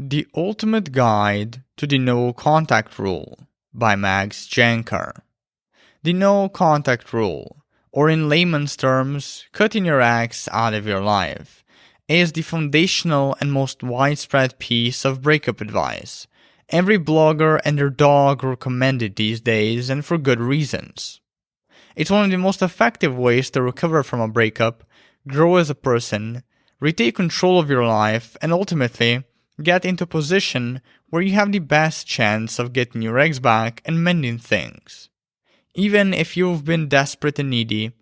The Ultimate Guide to the No Contact Rule by Max Jancar. The No Contact Rule, or in layman's terms, cutting your ex out of your life, is the foundational and most widespread piece of breakup advice. Every blogger and their dog recommend it these days, and for good reasons. It's one of the most effective ways to recover from a breakup, grow as a person, retake control of your life, and ultimately get into a position where you have the best chance of getting your ex back and mending things. Even if you've been desperate and needy,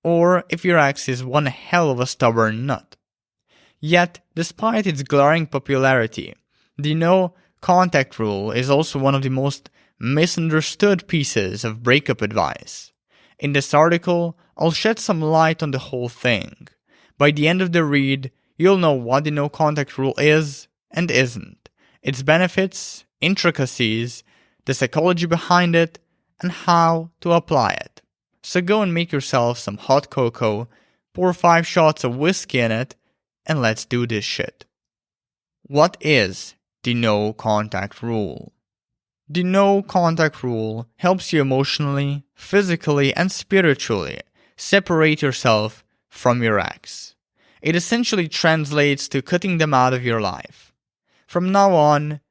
or if your ex is one hell of a stubborn nut. Yet, despite its glaring popularity, the no contact rule is also one of the most misunderstood pieces of breakup advice. In this article, I'll shed some light on the whole thing. By the end of the read, you'll know what the no contact rule is and isn't, its benefits, intricacies, the psychology behind it, and how to apply it. So go and make yourself some hot cocoa, pour 5 shots of whiskey in it, and let's do this shit. What is the no contact rule? The no contact rule helps you emotionally, physically, and spiritually separate yourself from your ex. It essentially translates to cutting them out of your life. From now on,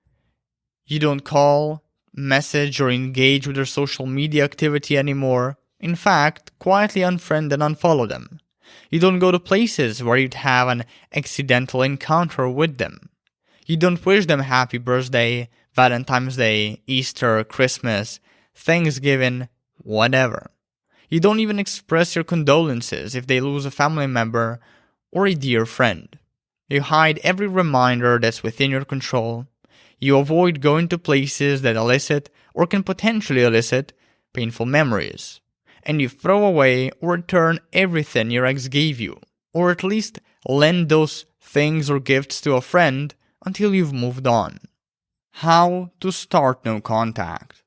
you don't call, message, or engage with their social media activity anymore. In fact, quietly unfriend and unfollow them. You don't go to places where you'd have an accidental encounter with them. You don't wish them happy birthday, Valentine's Day, Easter, Christmas, Thanksgiving, whatever. You don't even express your condolences if they lose a family member or a dear friend. You hide every reminder that's within your control. You avoid going to places that elicit or can potentially elicit painful memories. And you throw away or return everything your ex gave you, or at least lend those things or gifts to a friend until you've moved on. How to start no contact.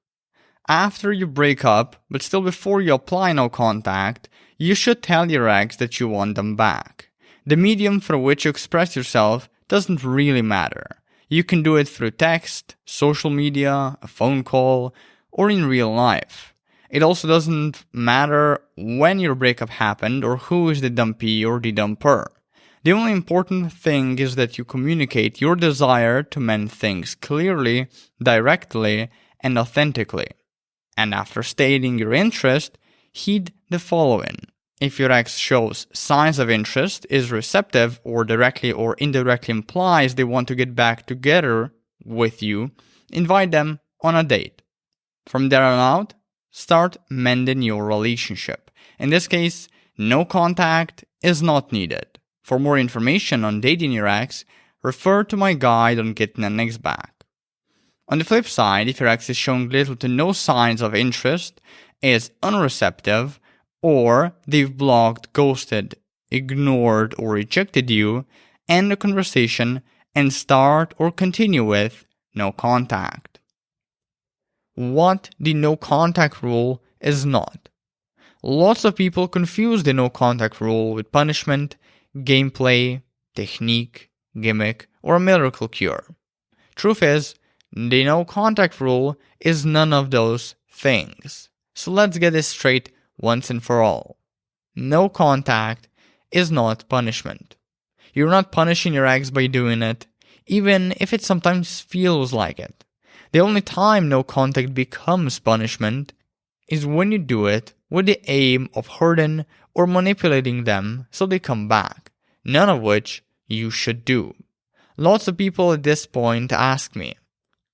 After you break up, but still before you apply no contact, you should tell your ex that you want them back. The medium through which you express yourself doesn't really matter. You can do it through text, social media, a phone call, or in real life. It also doesn't matter when your breakup happened or who is the dumpee or the dumper. The only important thing is that you communicate your desire to mend things clearly, directly, and authentically. And after stating your interest, heed the following. If your ex shows signs of interest, is receptive, or directly or indirectly implies they want to get back together with you, invite them on a date. From there on out, start mending your relationship. In this case, no contact is not needed. For more information on dating your ex, refer to my guide on getting an ex back. On the flip side, if your ex is showing little to no signs of interest, is unreceptive, or they've blocked, ghosted, ignored, or rejected you, end the conversation and start or continue with no contact. What the no contact rule is not. Lots of people confuse the no contact rule with punishment, gameplay, technique, gimmick, or a miracle cure. Truth is, the no contact rule is none of those things. So let's get this straight once and for all. No contact is not punishment. You're not punishing your ex by doing it, even if it sometimes feels like it. The only time no contact becomes punishment is when you do it with the aim of hurting or manipulating them so they come back, none of which you should do. Lots of people at this point ask me,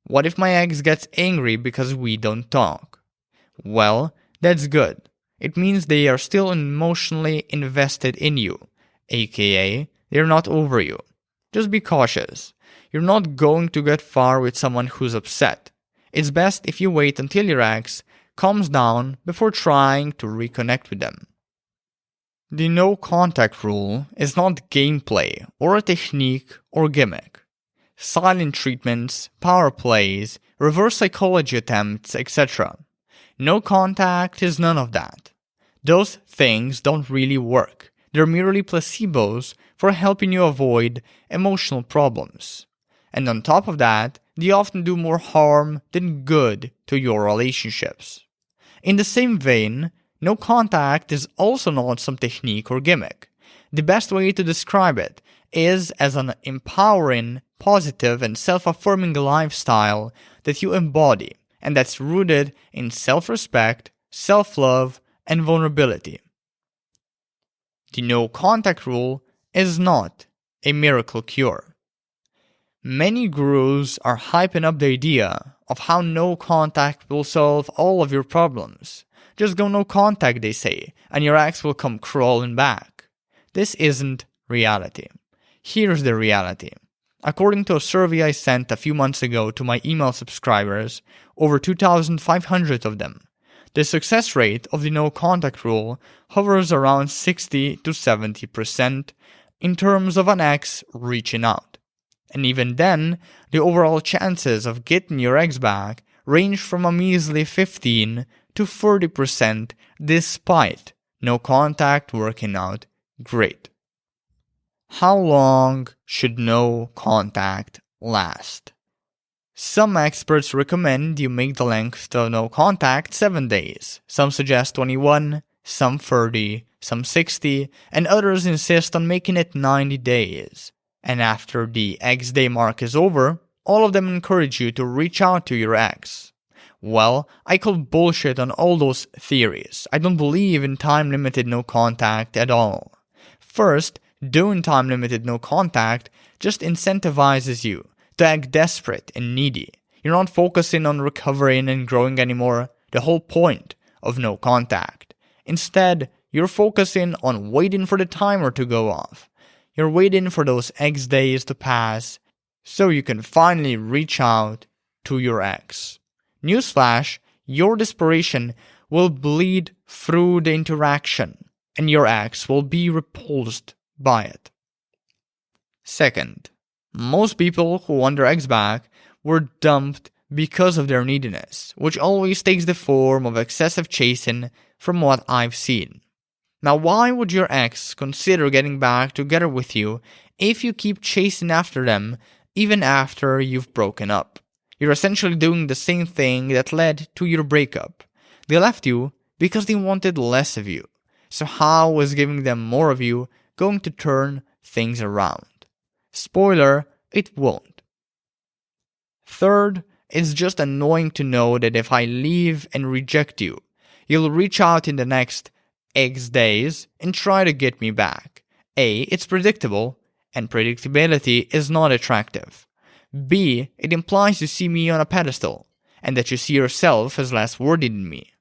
what if my ex gets angry because we don't talk? Well, that's good. It means they are still emotionally invested in you, aka they're not over you. Just be cautious. You're not going to get far with someone who's upset. It's best if you wait until your ex calms down before trying to reconnect with them. The no contact rule is not gameplay or a technique or gimmick. Silent treatments, power plays, reverse psychology attempts, etc. No contact is none of that. Those things don't really work. They're merely placebos for helping you avoid emotional problems. And on top of that, they often do more harm than good to your relationships. In the same vein, no contact is also not some technique or gimmick. The best way to describe it is as an empowering, positive, and self-affirming lifestyle that you embody, and that's rooted in self-respect, self-love, and vulnerability. The no contact rule is not a miracle cure. Many gurus are hyping up the idea of how no contact will solve all of your problems. Just go no contact, they say, and your ex will come crawling back. This isn't reality. Here's the reality. According to a survey I sent a few months ago to my email subscribers, over 2,500 of them, the success rate of the no contact rule hovers around 60 to 70% in terms of an ex reaching out. And even then, the overall chances of getting your ex back range from a measly 15 to 30% despite no contact working out great. How long should no contact last? Some experts recommend you make the length of no contact 7 days. Some suggest 21, some 30, some 60, and others insist on making it 90 days. And after the X day mark is over, all of them encourage you to reach out to your ex. Well, I call bullshit on all those theories. I don't believe in time-limited no contact at all. First, doing time-limited no contact just incentivizes you to act desperate and needy. You're not focusing on recovering and growing anymore, the whole point of no contact. Instead, you're focusing on waiting for the timer to go off. You're waiting for those X days to pass so you can finally reach out to your ex. Newsflash, your desperation will bleed through the interaction, and your ex will be repulsed by it. Second, most people who want their ex back were dumped because of their neediness, which always takes the form of excessive chasing from what I've seen. Now, why would your ex consider getting back together with you if you keep chasing after them even after you've broken up? You're essentially doing the same thing that led to your breakup. They left you because they wanted less of you. So how is giving them more of you going to turn things around? Spoiler, it won't. Third, it's just annoying to know that if I leave and reject you, you'll reach out in the next X days and try to get me back. A, it's predictable, and predictability is not attractive. B, it implies you see me on a pedestal, and that you see yourself as less worthy than me.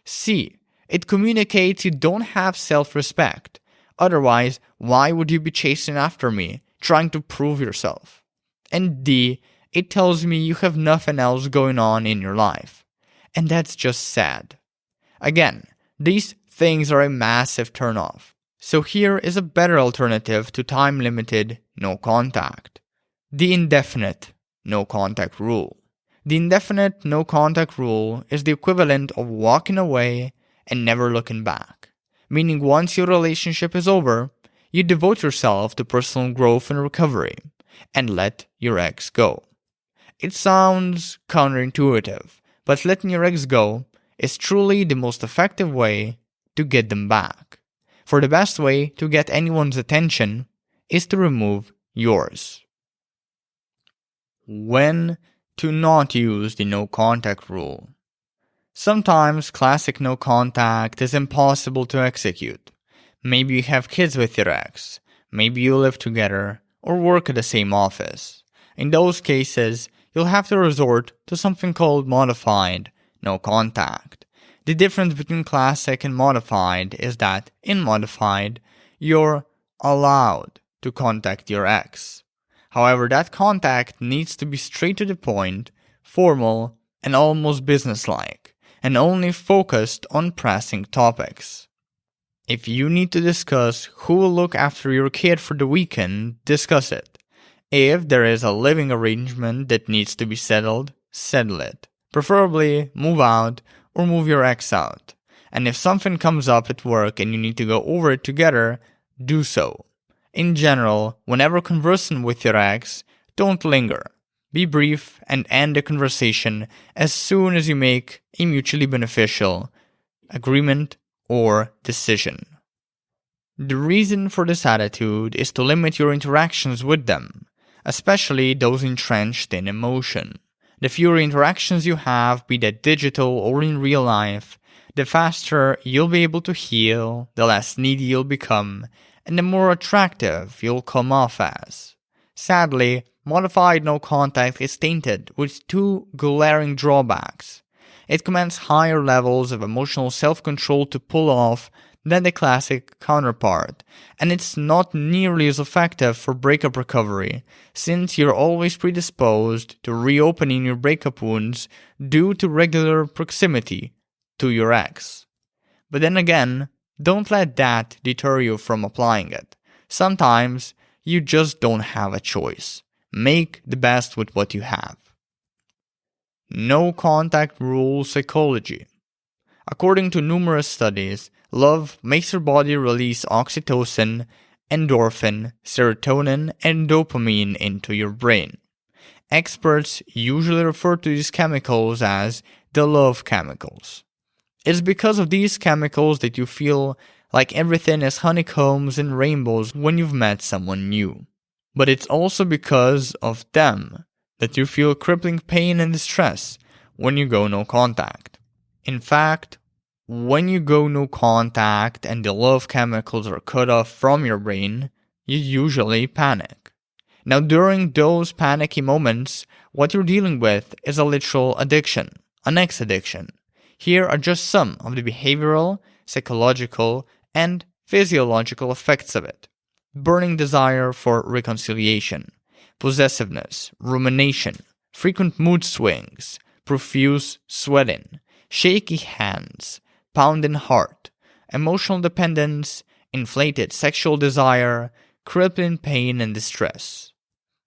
C, it communicates you don't have self-respect. Otherwise, why would you be chasing after me, trying to prove yourself? And D, it tells me you have nothing else going on in your life. And that's just sad. Again, these things are a massive turnoff. So here is a better alternative to time-limited no contact. The indefinite no contact rule. The indefinite no contact rule is the equivalent of walking away and never looking back. Meaning once your relationship is over, you devote yourself to personal growth and recovery and let your ex go. It sounds counterintuitive, but letting your ex go is truly the most effective way to get them back. For the best way to get anyone's attention is to remove yours. When to not use the no contact rule. Sometimes classic no contact is impossible to execute. Maybe you have kids with your ex, maybe you live together or work at the same office. In those cases, you'll have to resort to something called modified no contact. The difference between classic and modified is that in modified, you're allowed to contact your ex. However, that contact needs to be straight to the point, formal, and almost businesslike, and only focused on pressing topics. If you need to discuss who will look after your kid for the weekend, discuss it. If there is a living arrangement that needs to be settled, settle it. Preferably move out or move your ex out. And if something comes up at work and you need to go over it together, do so. In general, whenever conversing with your ex, don't linger. Be brief and end the conversation as soon as you make a mutually beneficial agreement or decision. The reason for this attitude is to limit your interactions with them, especially those entrenched in emotion. The fewer interactions you have, be that digital or in real life, the faster you'll be able to heal, the less needy you'll become, and the more attractive you'll come off as. Sadly, modified no contact is tainted with two glaring drawbacks. It commands higher levels of emotional self-control to pull off than the classic counterpart, and it's not nearly as effective for breakup recovery, since you're always predisposed to reopening your breakup wounds due to regular proximity to your ex. But then again, don't let that deter you from applying it. Sometimes you just don't have a choice. Make the best with what you have. No contact rule psychology. According to numerous studies, love makes your body release oxytocin, endorphin, serotonin, and dopamine into your brain. Experts usually refer to these chemicals as the love chemicals. It's because of these chemicals that you feel like everything is honeycombs and rainbows when you've met someone new. But it's also because of them that you feel crippling pain and distress when you go no contact. In fact, when you go no contact and the love chemicals are cut off from your brain, you usually panic. Now, during those panicky moments, what you're dealing with is a literal addiction, an ex addiction. Here are just some of the behavioral, psychological, and physiological effects of it. Burning desire for reconciliation, possessiveness, rumination, frequent mood swings, profuse sweating, shaky hands, pounding heart, emotional dependence, inflated sexual desire, crippling pain and distress.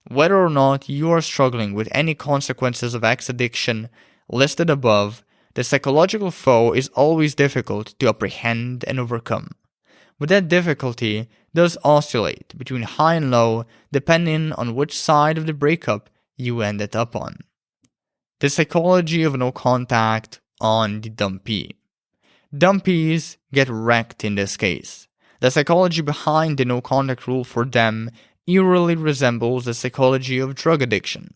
Whether or not you are struggling with any consequences of ex addiction listed above, the psychological foe is always difficult to apprehend and overcome. But that difficulty does oscillate between high and low depending on which side of the breakup you ended up on. The psychology of no contact on the dumpee. Dumpees get wrecked in this case. The psychology behind the no contact rule for them eerily resembles the psychology of drug addiction.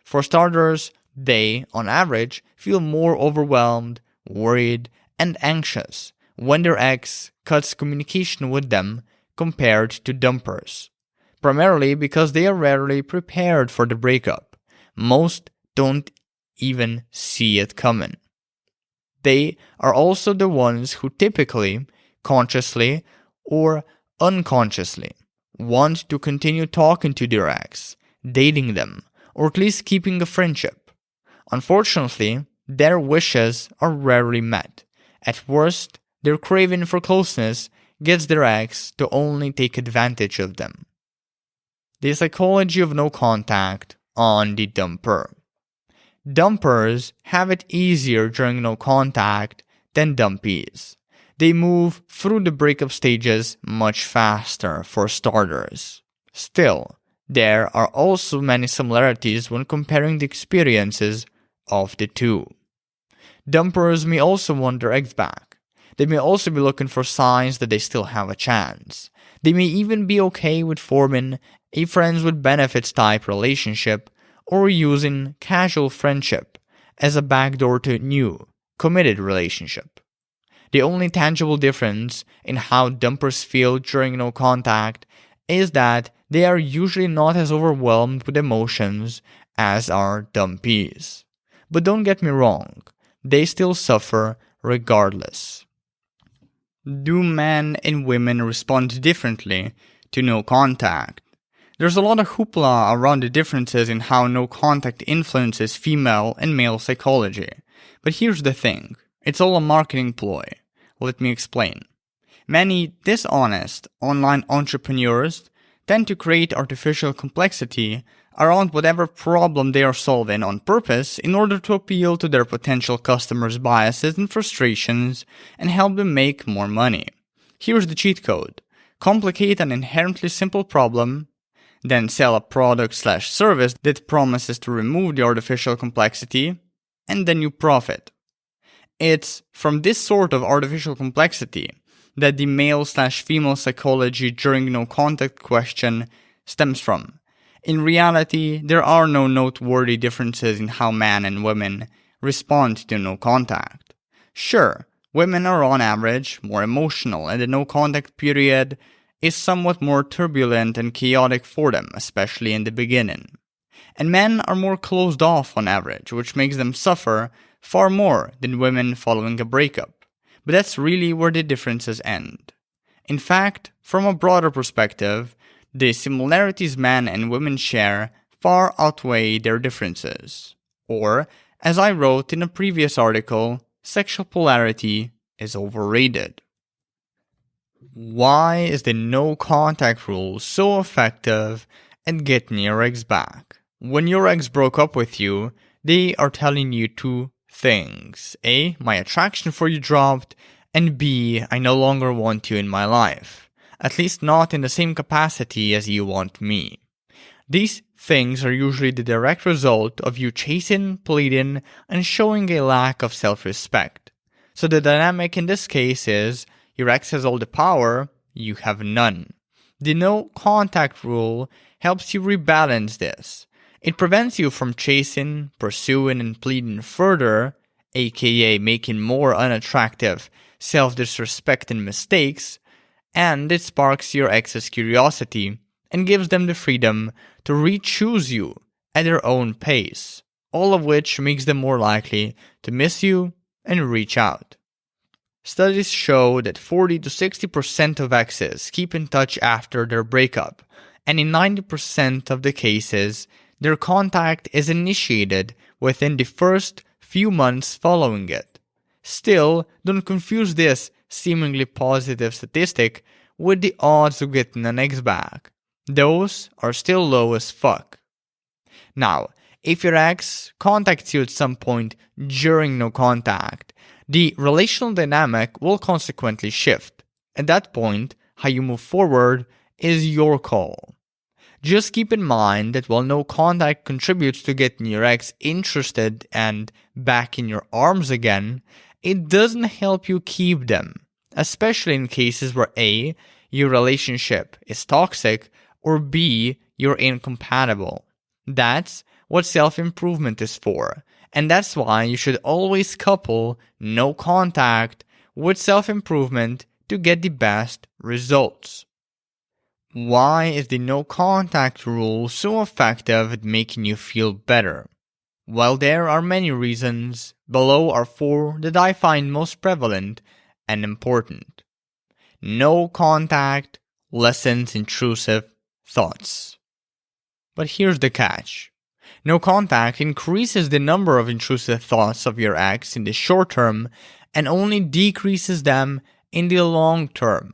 For starters, they, on average, feel more overwhelmed, worried, and anxious when their ex cuts communication with them compared to dumpers, primarily because they are rarely prepared for the breakup. Most don't even see it coming. They are also the ones who typically, consciously or unconsciously, want to continue talking to their ex, dating them, or at least keeping a friendship. Unfortunately, their wishes are rarely met. At worst, their craving for closeness gets their ex to only take advantage of them. The psychology of no contact on the dumper. Dumpers have it easier during no contact than dumpees. They move through the breakup stages much faster for starters. Still, there are also many similarities when comparing the experiences of the two. Dumpers may also want their ex back. They may also be looking for signs that they still have a chance. They may even be okay with forming a friends with benefits type relationship or using casual friendship as a backdoor to a new, committed relationship. The only tangible difference in how dumpers feel during no contact is that they are usually not as overwhelmed with emotions as are dumpees. But don't get me wrong, they still suffer regardless. Do men and women respond differently to no contact? There's a lot of hoopla around the differences in how no contact influences female and male psychology. But here's the thing, it's all a marketing ploy. Let me explain. Many dishonest online entrepreneurs tend to create artificial complexity around whatever problem they are solving on purpose in order to appeal to their potential customers' biases and frustrations and help them make more money. Here's the cheat code. Complicate an inherently simple problem, then sell a product/service that promises to remove the artificial complexity, and then you profit. It's from this sort of artificial complexity that the male/female psychology during no contact question stems from. In reality, there are no noteworthy differences in how men and women respond to no contact. Sure, women are on average more emotional, and the no contact period is somewhat more turbulent and chaotic for them, especially in the beginning. And men are more closed off on average, which makes them suffer far more than women following a breakup. But that's really where the differences end. In fact, from a broader perspective, the similarities men and women share far outweigh their differences. Or, as I wrote in a previous article, sexual polarity is overrated. Why is the no contact rule so effective at getting your ex back? When your ex broke up with you, they are telling you two things. A, my attraction for you dropped, and B, I no longer want you in my life. At least not in the same capacity as you want me. These things are usually the direct result of you chasing, pleading, and showing a lack of self-respect. So the dynamic in this case is, your ex has all the power, you have none. The no contact rule helps you rebalance this. It prevents you from chasing, pursuing, and pleading further, aka making more unattractive, self-disrespecting mistakes, and it sparks your ex's curiosity and gives them the freedom to re-choose you at their own pace, all of which makes them more likely to miss you and reach out. Studies show that 40 to 60% of exes keep in touch after their breakup, and in 90% of the cases, their contact is initiated within the first few months following it. Still, don't confuse this seemingly positive statistic with the odds of getting an ex back. Those are still low as fuck. Now, if your ex contacts you at some point during no contact, the relational dynamic will consequently shift. At that point, how you move forward is your call. Just keep in mind that while no contact contributes to getting your ex interested and back in your arms again, it doesn't help you keep them, especially in cases where A, your relationship is toxic, or B, you're incompatible. That's what self-improvement is for, and that's why you should always couple no contact with self-improvement to get the best results. Why is the no contact rule so effective at making you feel better? Well, there are many reasons. Below are 4 that I find most prevalent and important. No contact lessens intrusive thoughts. But here's the catch. No contact increases the number of intrusive thoughts of your ex in the short term and only decreases them in the long term.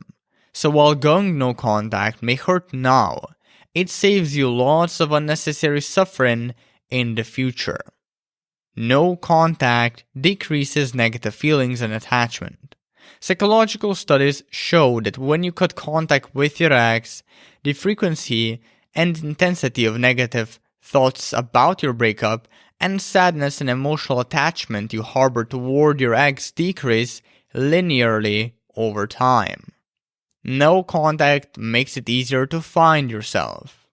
So while going no contact may hurt now, it saves you lots of unnecessary suffering in the future. No contact decreases negative feelings and attachment. Psychological studies show that when you cut contact with your ex, the frequency and intensity of negative thoughts about your breakup and sadness and emotional attachment you harbor toward your ex decrease linearly over time. No contact makes it easier to find yourself.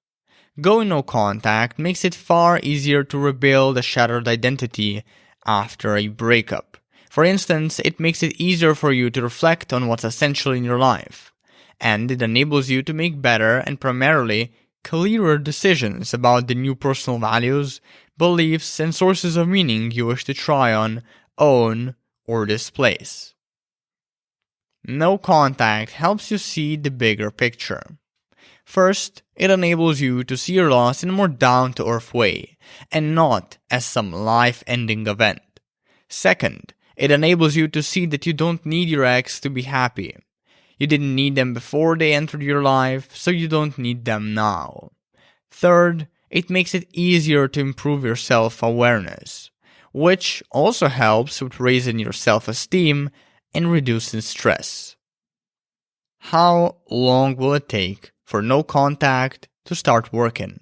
Going no contact makes it far easier to rebuild a shattered identity after a breakup. For instance, it makes it easier for you to reflect on what's essential in your life, and it enables you to make better and primarily clearer decisions about the new personal values, beliefs, and sources of meaning you wish to try on, own, or displace. No contact helps you see the bigger picture. First, it enables you to see your loss in a more down-to-earth way, and not as some life-ending event. Second, it enables you to see that you don't need your ex to be happy. You didn't need them before they entered your life, so you don't need them now. Third, it makes it easier to improve your self-awareness, which also helps with raising your self-esteem and reducing stress. How long will it take for no contact to start working.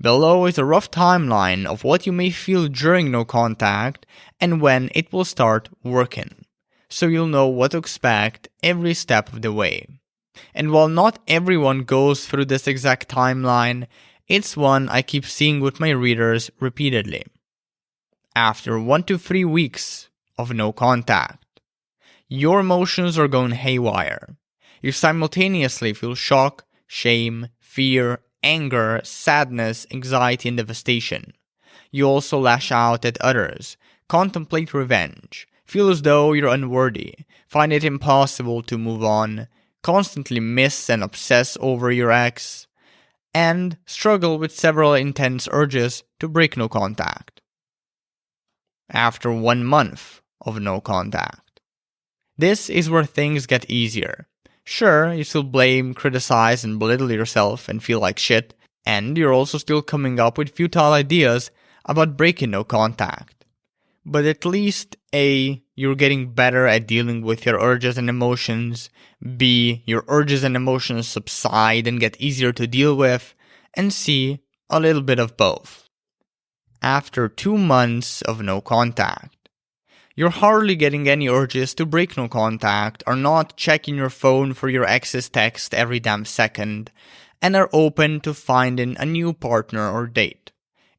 Below is a rough timeline of what you may feel during no contact and when it will start working, so you'll know what to expect every step of the way. And while not everyone goes through this exact timeline, it's one I keep seeing with my readers repeatedly. After 1 to 3 weeks of no contact, your emotions are going haywire. You simultaneously feel shock, shame, fear, anger, sadness, anxiety, and devastation. You also lash out at others, contemplate revenge, feel as though you're unworthy, find it impossible to move on, constantly miss and obsess over your ex, and struggle with several intense urges to break no contact. After 1 month of no contact, this is where things get easier. Sure, you still blame, criticize, and belittle yourself and feel like shit, and you're also still coming up with futile ideas about breaking no contact. But at least A, you're getting better at dealing with your urges and emotions, B, your urges and emotions subside and get easier to deal with, and C, a little bit of both. After 2 months of no contact, you're hardly getting any urges to break no contact, are not checking your phone for your ex's text every damn second, and are open to finding a new partner or date.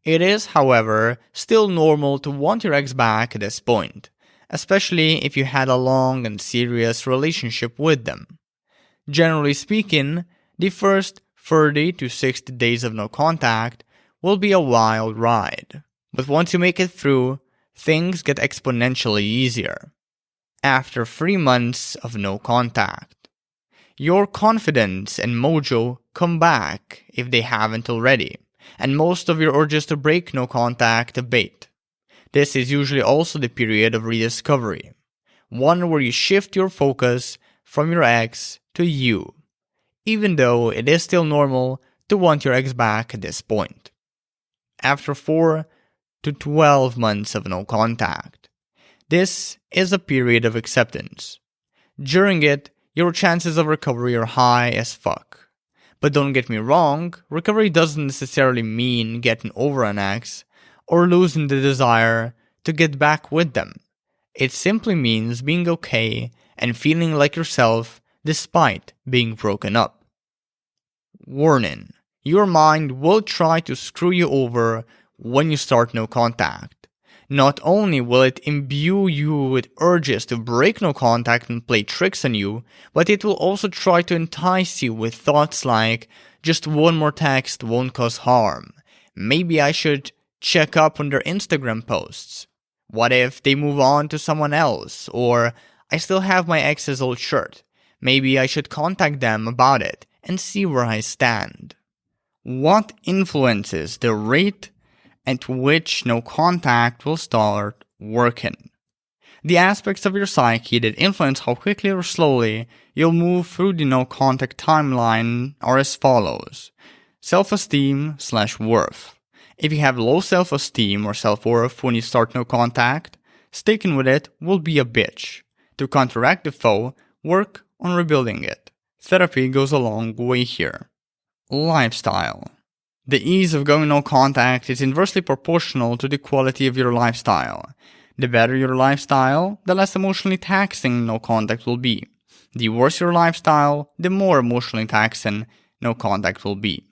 It is, however, still normal to want your ex back at this point, especially if you had a long and serious relationship with them. Generally speaking, the first 30 to 60 days of no contact will be a wild ride, but once you make it through, things get exponentially easier. After 3 months of no contact, your confidence and mojo come back if they haven't already, and most of your urges to break no contact abate. This is usually also the period of rediscovery, one where you shift your focus from your ex to you, even though it is still normal to want your ex back at this point. After 4 to 12 months of no contact, this is a period of acceptance. During it, your chances of recovery are high as fuck. But don't get me wrong, recovery doesn't necessarily mean getting over an ex or losing the desire to get back with them. It simply means being okay and feeling like yourself despite being broken up. Warning: your mind will try to screw you over when you start no contact. Not only will it imbue you with urges to break no contact and play tricks on you, but it will also try to entice you with thoughts like, just one more text won't cause harm. Maybe I should check up on their Instagram posts. What if they move on to someone else? Or, I still have my ex's old shirt. Maybe I should contact them about it and see where I stand. What influences the rate at which no contact will start working? The aspects of your psyche that influence how quickly or slowly you'll move through the no contact timeline are as follows. Self-esteem/worth. If you have low self-esteem or self-worth when you start no contact, sticking with it will be a bitch. To counteract the foe, work on rebuilding it. Therapy goes a long way here. Lifestyle. The ease of going no contact is inversely proportional to the quality of your lifestyle. The better your lifestyle, the less emotionally taxing no contact will be. The worse your lifestyle, the more emotionally taxing no contact will be.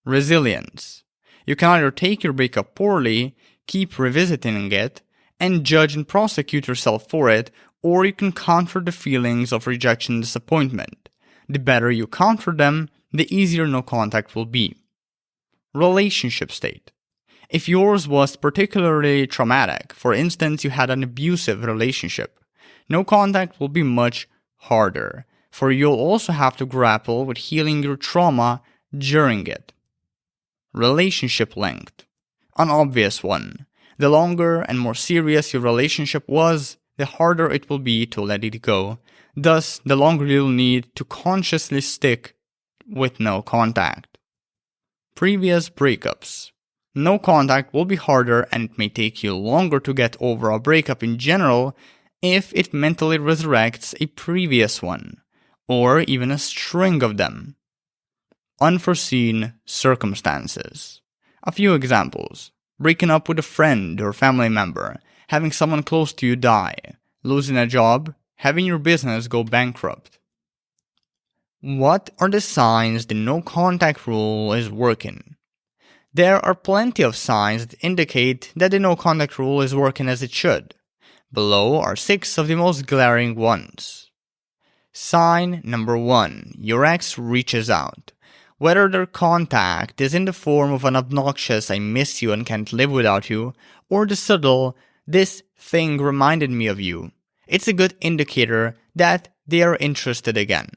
Resilience. You can either take your breakup poorly, keep revisiting it, and judge and prosecute yourself for it, or you can counter the feelings of rejection and disappointment. The better you counter them, the easier no contact will be. Relationship state. If yours was particularly traumatic, for instance you had an abusive relationship, no contact will be much harder, for you'll also have to grapple with healing your trauma during it. Relationship length. An obvious one. The longer and more serious your relationship was, the harder it will be to let it go. Thus, the longer you'll need to consciously stick with no contact. Previous breakups. No contact will be harder and it may take you longer to get over a breakup in general if it mentally resurrects a previous one, or even a string of them. unforeseen circumstances. A few examples: breaking up with a friend or family member, having someone close to you die, losing a job, having your business go bankrupt. What are the signs the no contact rule is working? There are plenty of signs that indicate that the no contact rule is working as it should. Below are 6 of the most glaring ones. Sign number 1. Your ex reaches out. Whether their contact is in the form of an obnoxious "I miss you and can't live without you," or the subtle "this thing reminded me of you," it's a good indicator that they are interested again.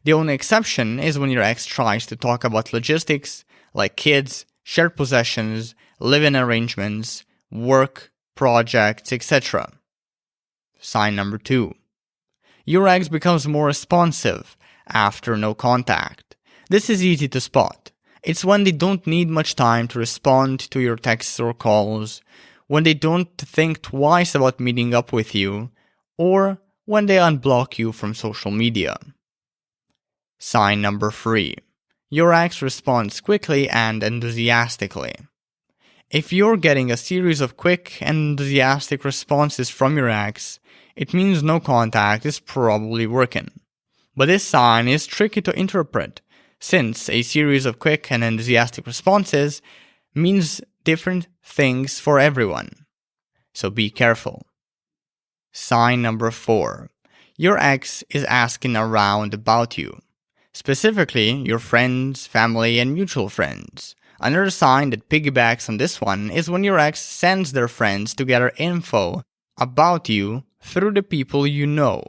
The only exception is when your ex tries to talk about logistics, like kids, shared possessions, living arrangements, work, projects, etc. Sign number 2. Your ex becomes more responsive after no contact. This is easy to spot. It's when they don't need much time to respond to your texts or calls, when they don't think twice about meeting up with you, or when they unblock you from social media. Sign number 3. Your ex responds quickly and enthusiastically. If you're getting a series of quick and enthusiastic responses from your ex, it means no contact is probably working. But this sign is tricky to interpret, since a series of quick and enthusiastic responses means different things for everyone. So be careful. Sign number 4. Your ex is asking around about you. Specifically, your friends, family, and mutual friends. Another sign that piggybacks on this one is when your ex sends their friends to gather info about you through the people you know.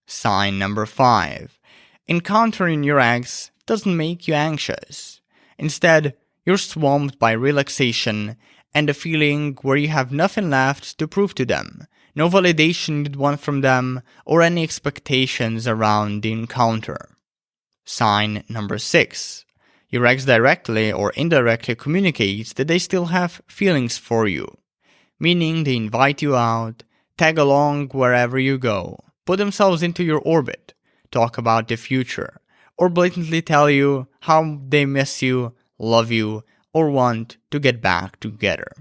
Sign number 5. Encountering your ex doesn't make you anxious. Instead, you're swamped by relaxation and a feeling where you have nothing left to prove to them, no validation you'd want from them, or any expectations around the encounter. Sign number 6. Your ex directly or indirectly communicates that they still have feelings for you, meaning they invite you out, tag along wherever you go, put themselves into your orbit, talk about the future, or blatantly tell you how they miss you, love you, or want to get back together.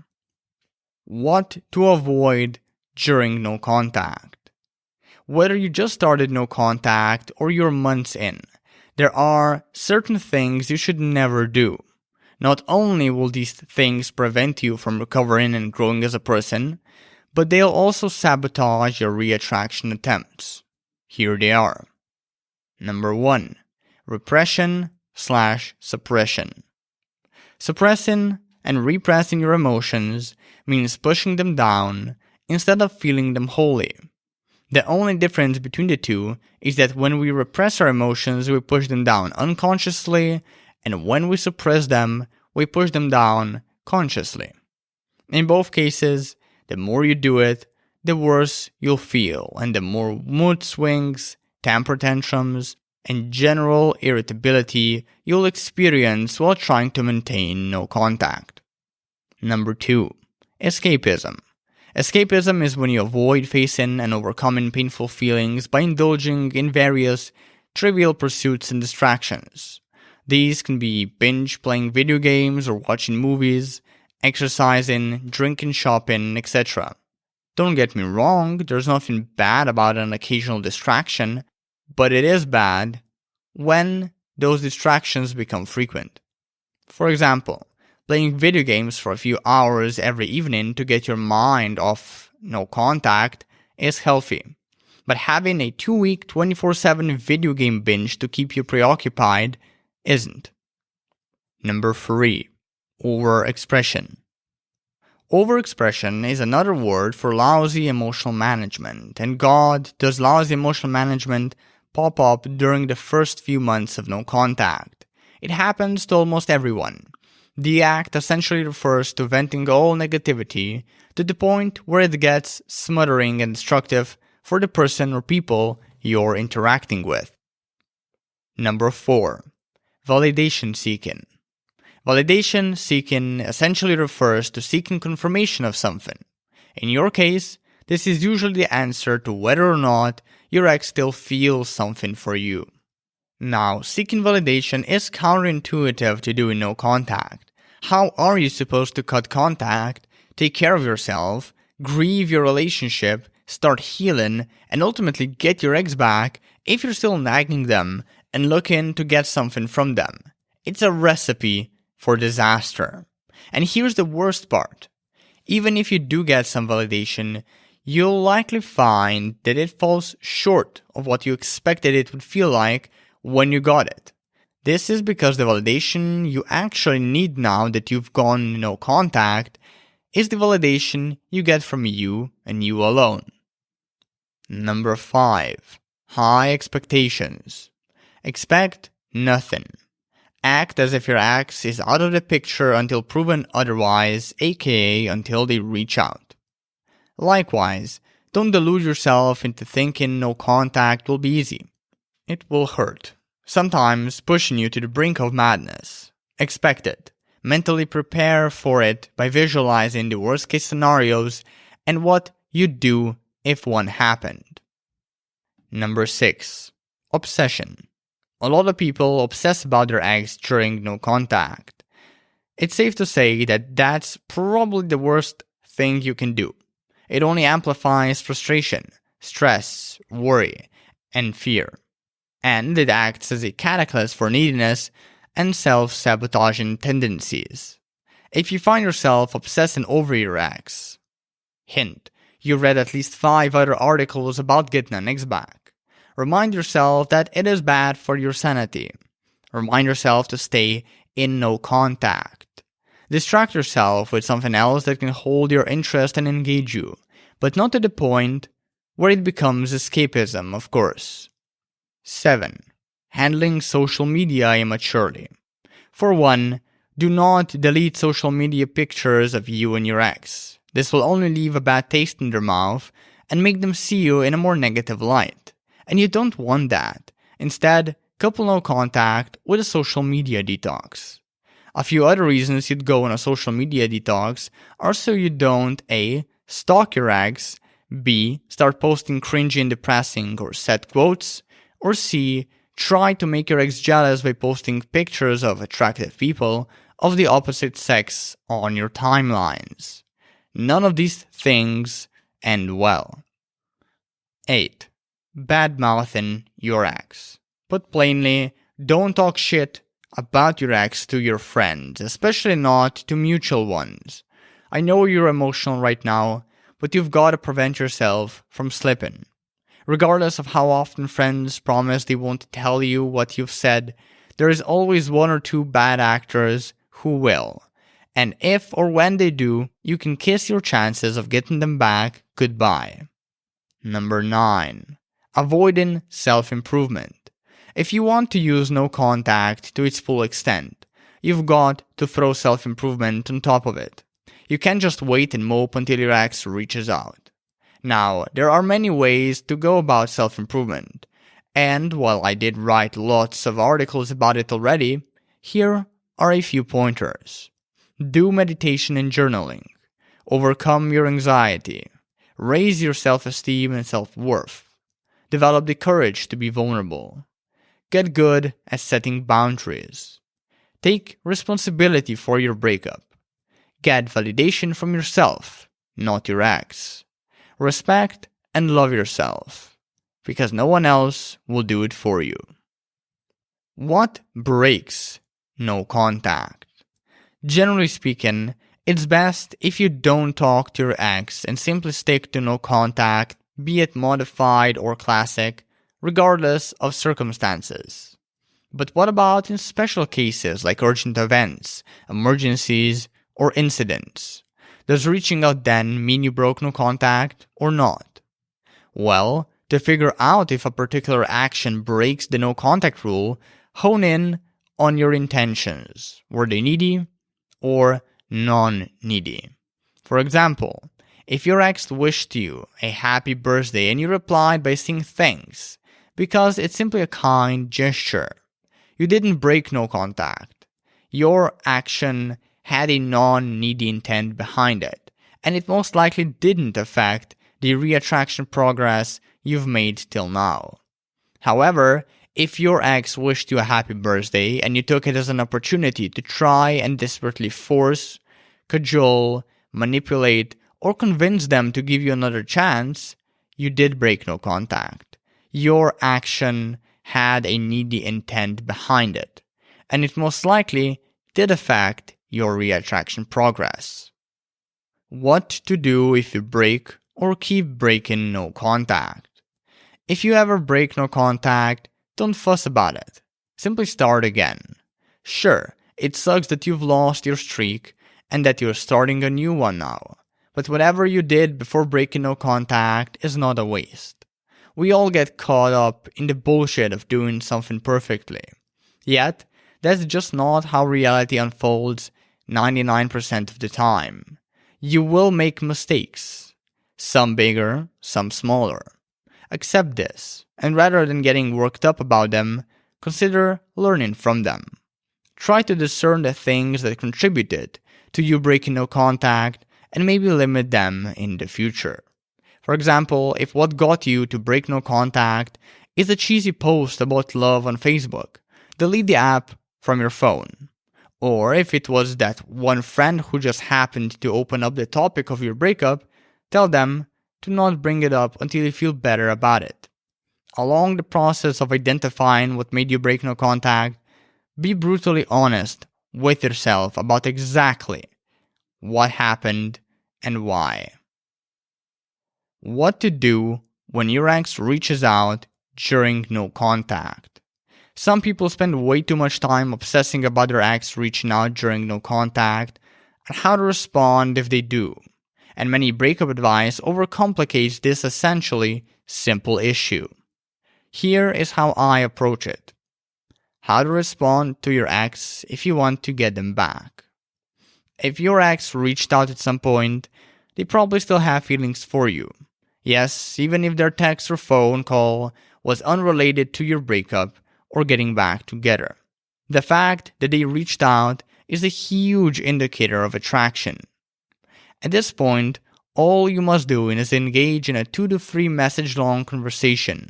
What to avoid during no contact? Whether you just started no contact or you're months in, there are certain things you should never do. Not only will these things prevent you from recovering and growing as a person, but they'll also sabotage your reattraction attempts. Here they are. Number 1. Repression/suppression. Suppressing and repressing your emotions means pushing them down instead of feeling them wholly. The only difference between the two is that when we repress our emotions, we push them down unconsciously, and when we suppress them, we push them down consciously. In both cases, the more you do it, the worse you'll feel, and the more mood swings, temper tantrums, and general irritability you'll experience while trying to maintain no contact. Number 2. Escapism. Escapism is when you avoid facing and overcoming painful feelings by indulging in various trivial pursuits and distractions. These can be binge playing video games or watching movies, exercising, drinking, shopping, etc. Don't get me wrong, there's nothing bad about an occasional distraction, but it is bad when those distractions become frequent. For example, playing video games for a few hours every evening to get your mind off no contact is healthy, but having a 2-week 24/7 video game binge to keep you preoccupied isn't. Number 3. Overexpression. Overexpression is another word for lousy emotional management, and God, does lousy emotional management pop up during the first few months of no contact. It happens to almost everyone. The act essentially refers to venting all negativity to the point where it gets smothering and destructive for the person or people you're interacting with. Number 4. Validation seeking. Validation seeking essentially refers to seeking confirmation of something. In your case, this is usually the answer to whether or not your ex still feels something for you. Now, seeking validation is counterintuitive to doing no contact. How are you supposed to cut contact, take care of yourself, grieve your relationship, start healing, and ultimately get your ex back if you're still nagging them and looking to get something from them? It's a recipe for disaster. And here's the worst part. Even if you do get some validation, you'll likely find that it falls short of what you expected it would feel like when you got it. This is because the validation you actually need now that you've gone no contact is the validation you get from you and you alone. Number 5. High expectations. Expect nothing. Act as if your ex is out of the picture until proven otherwise, aka until they reach out. Likewise, don't delude yourself into thinking no contact will be easy. It will hurt, sometimes pushing you to the brink of madness. Expect it. Mentally prepare for it by visualizing the worst case scenarios and what you'd do if one happened. Number 6. Obsession. A lot of people obsess about their ex during no contact. It's safe to say that that's probably the worst thing you can do. It only amplifies frustration, stress, worry, and fear. And it acts as a catalyst for neediness and self-sabotaging tendencies. If you find yourself obsessing over your ex, hint, you read at least 5 other articles about getting an ex back. Remind yourself that it is bad for your sanity. Remind yourself to stay in no contact. Distract yourself with something else that can hold your interest and engage you, but not to the point where it becomes escapism, of course. 7. Handling social media immaturely. For one, do not delete social media pictures of you and your ex. This will only leave a bad taste in their mouth and make them see you in a more negative light. And you don't want that. Instead, couple no contact with a social media detox. A few other reasons you'd go on a social media detox are so you don't A. Stalk your ex, B. Start posting cringy and depressing or sad quotes, or C. Try to make your ex jealous by posting pictures of attractive people of the opposite sex on your timelines. None of these things end well. 8. Bad-mouthing your ex. Put plainly, don't talk shit about your ex to your friends, especially not to mutual ones. I know you're emotional right now, but you've got to prevent yourself from slipping. Regardless of how often friends promise they won't tell you what you've said, there is always 1 or 2 bad actors who will. And if or when they do, you can kiss your chances of getting them back goodbye. Number 9. Avoiding self-improvement. If you want to use no contact to its full extent, you've got to throw self-improvement on top of it. You can't just wait and mope until your ex reaches out. Now, there are many ways to go about self-improvement, and while I did write lots of articles about it already, here are a few pointers. Do meditation and journaling. Overcome your anxiety. Raise your self-esteem and self-worth. Develop the courage to be vulnerable. Get good at setting boundaries. Take responsibility for your breakup. Get validation from yourself, not your ex. Respect and love yourself, because no one else will do it for you. What breaks no contact? Generally speaking, it's best if you don't talk to your ex and simply stick to no contact, be it modified or classic, regardless of circumstances. But what about in special cases like urgent events, emergencies, or incidents? Does reaching out then mean you broke no contact or not? Well, to figure out if a particular action breaks the no contact rule, hone in on your intentions. Were they needy or non-needy? For example, if your ex wished you a happy birthday and you replied by saying thanks, because it's simply a kind gesture, you didn't break no contact. Your action had a non-needy intent behind it, and it most likely didn't affect the reattraction progress you've made till now. However, If your ex wished you a happy birthday and you took it as an opportunity to try and desperately force, cajole, manipulate, or convince them to give you another chance, you did break no contact. Your action had a needy intent behind it, and it most likely did affect your reattraction progress. What to do if you break or keep breaking no contact? If you ever break no contact, don't fuss about it. Simply start again. Sure, it sucks that you've lost your streak and that you're starting a new one now, but whatever you did before breaking no contact is not a waste. We all get caught up in the bullshit of doing something perfectly. Yet, that's just not how reality unfolds 99% of the time. You will make mistakes. Some bigger, some smaller. Accept this, and rather than getting worked up about them, consider learning from them. Try to discern the things that contributed to you breaking no contact and maybe limit them in the future. For example, if what got you to break no contact is a cheesy post about love on Facebook, delete the app from your phone. Or if it was that one friend who just happened to open up the topic of your breakup, tell them to not bring it up until you feel better about it. Along the process of identifying what made you break no contact, be brutally honest with yourself about exactly what happened and why. What to do when your ex reaches out during no contact. Some people spend way too much time obsessing about their ex reaching out during no contact and how to respond if they do. And many breakup advice overcomplicates this essentially simple issue. Here is how I approach it. How to respond to your ex if you want to get them back. If your ex reached out at some point, they probably still have feelings for you. Yes, even if their text or phone call was unrelated to your breakup or getting back together. The fact that they reached out is a huge indicator of attraction. At this point, all you must do is engage in a 2 to 3 message long conversation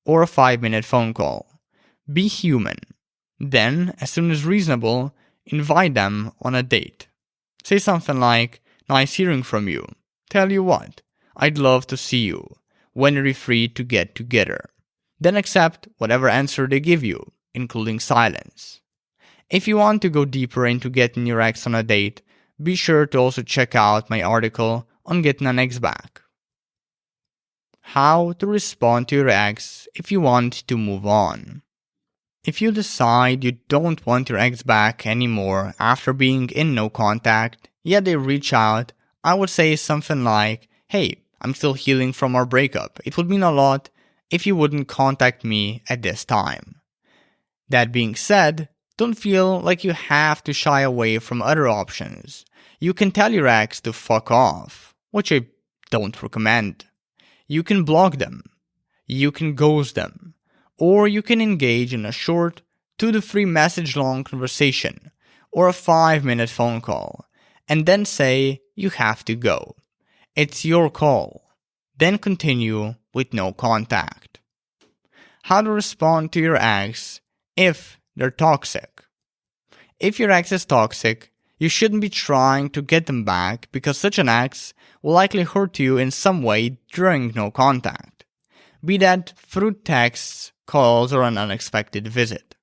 or a 5-minute phone call. Be human. Then, as soon as reasonable, invite them on a date. Say something like, "Nice hearing from you. Tell you what, I'd love to see you. When are you free to get together?" Then accept whatever answer they give you, including silence. If you want to go deeper into getting your ex on a date, be sure to also check out my article on getting an ex back. How to respond to your ex if you want to move on. If you decide you don't want your ex back anymore after being in no contact, yet they reach out, I would say something like, "Hey, I'm still healing from our breakup. It would mean a lot if you wouldn't contact me at this time." That being said, don't feel like you have to shy away from other options. You can tell your ex to fuck off, which I don't recommend. You can block them. You can ghost them. Or you can engage in a short 2 to 3 message long conversation or a 5-minute phone call and then say you have to go. It's your call. Then continue with no contact. How to respond to your ex if they're toxic. If your ex is toxic, you shouldn't be trying to get them back because such an ex will likely hurt you in some way during no contact. Be that through texts, calls, or an unexpected visit.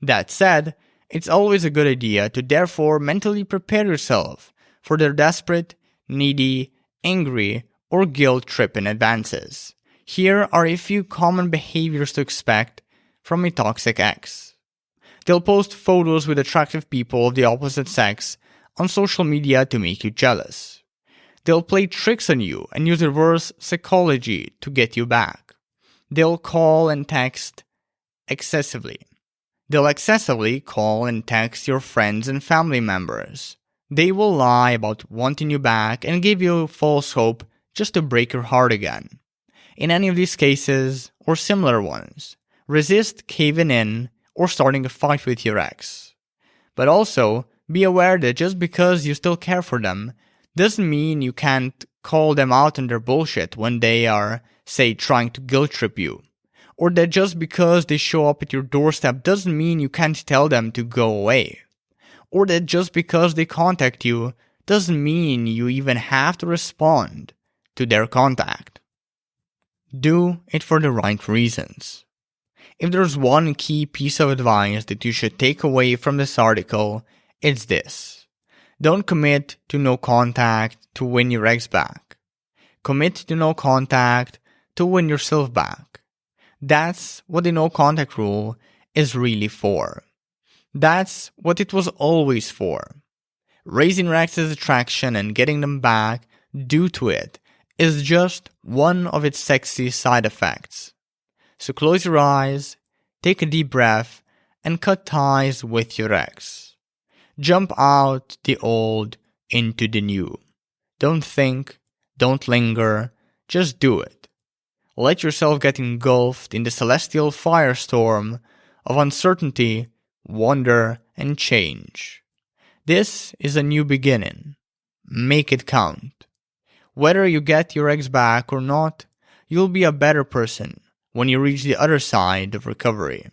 That said, it's always a good idea to therefore mentally prepare yourself for their desperate, needy, angry, or guilt-tripping advances. Here are a few common behaviors to expect from a toxic ex. They'll post photos with attractive people of the opposite sex on social media to make you jealous. They'll play tricks on you and use reverse psychology to get you back. They'll call and text excessively. They'll excessively call and text your friends and family members. They will lie about wanting you back and give you false hope just to break your heart again. In any of these cases, or similar ones, resist caving in or starting a fight with your ex. But also, be aware that just because you still care for them, doesn't mean you can't call them out on their bullshit when they are, say, trying to guilt trip you, Or that just because they show up at your doorstep doesn't mean you can't tell them to go away. Or that just because they contact you doesn't mean you even have to respond to their contact. Do it for the right reasons. If there's one key piece of advice that you should take away from this article, it's this. Don't commit to no contact to win your ex back. Commit to no contact to win yourself back. That's what the no contact rule is really for. That's what it was always for. Raising your ex's attraction and getting them back due to it is just one of its sexy side effects. So close your eyes, take a deep breath, and cut ties with your ex. Jump out the old into the new. Don't think, don't linger, just do it. Let yourself get engulfed in the celestial firestorm of uncertainty, wonder, and change. This is a new beginning. Make it count. Whether you get your ex back or not, you'll be a better person when you reach the other side of recovery.